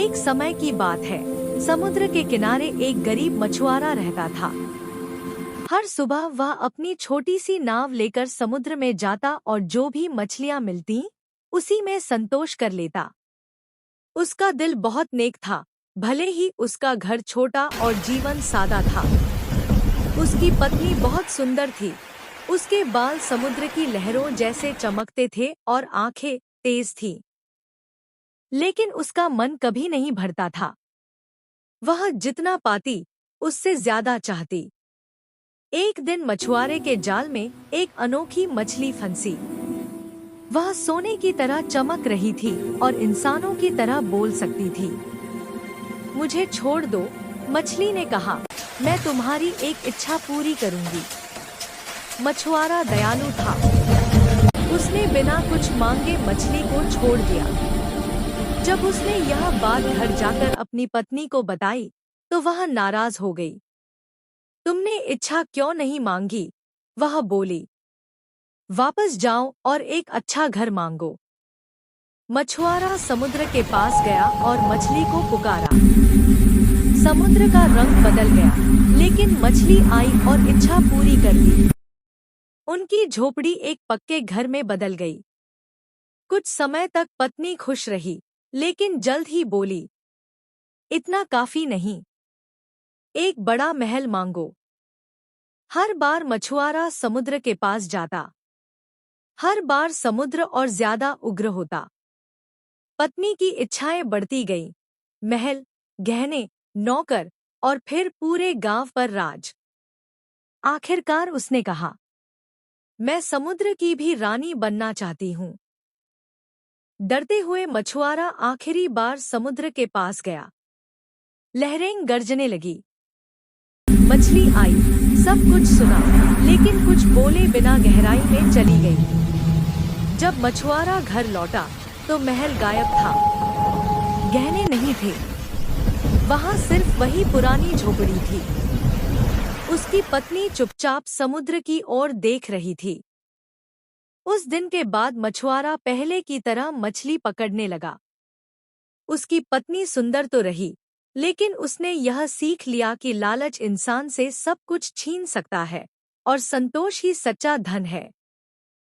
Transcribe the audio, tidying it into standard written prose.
एक समय की बात है। समुद्र के किनारे एक गरीब मछुआरा रहता था। हर सुबह वह अपनी छोटी सी नाव लेकर समुद्र में जाता और जो भी मछलियां मिलती उसी में संतोष कर लेता। उसका दिल बहुत नेक था, भले ही उसका घर छोटा और जीवन सादा था। उसकी पत्नी बहुत सुंदर थी। उसके बाल समुद्र की लहरों जैसे चमकते थे और आंखें तेज थीं। लेकिन उसका मन कभी नहीं भरता था। वह जितना पाती उससे ज्यादा चाहती। एक दिन मछुआरे के जाल में एक अनोखी मछली फंसी। वह सोने की तरह चमक रही थी और इंसानों की तरह बोल सकती थी। मुझे छोड़ दो, मछली ने कहा, मैं तुम्हारी एक इच्छा पूरी करूंगी। मछुआरा दयालु था। उसने बिना कुछ मांगे मछली को छोड़ दिया। जब उसने यह बात घर जाकर अपनी पत्नी को बताई तो वह नाराज हो गई। तुमने इच्छा क्यों नहीं मांगी? वह बोली। वापस जाओ और एक अच्छा घर मांगो। मछुआरा समुद्र के पास गया और मछली को पुकारा। समुद्र का रंग बदल गया, लेकिन मछली आई और इच्छा पूरी कर दी। उनकी झोपड़ी एक पक्के घर में बदल गई। कुछ समय तक पत्नी खुश रही, लेकिन जल्द ही बोली, इतना काफी नहीं, एक बड़ा महल मांगो। हर बार मछुआरा समुद्र के पास जाता। हर बार समुद्र और ज्यादा उग्र होता। पत्नी की इच्छाएं बढ़ती गईं। महल, गहने, नौकर और फिर पूरे गांव पर राज। आखिरकार उसने कहा, मैं समुद्र की भी रानी बनना चाहती हूँ। डरते हुए मछुआरा आखिरी बार समुद्र के पास गया। लहरें गरजने लगी। मछली आई, सब कुछ सुना, लेकिन कुछ बोले बिना गहराई में चली गई। जब मछुआरा घर लौटा तो महल गायब था। गहने नहीं थे। वहां सिर्फ वही पुरानी झोपड़ी थी। उसकी पत्नी चुपचाप समुद्र की ओर देख रही थी। उस दिन के बाद मछुआरा पहले की तरह मछली पकड़ने लगा। उसकी पत्नी सुंदर तो रही, लेकिन उसने यह सीख लिया कि लालच इंसान से सब कुछ छीन सकता है और संतोष ही सच्चा धन है।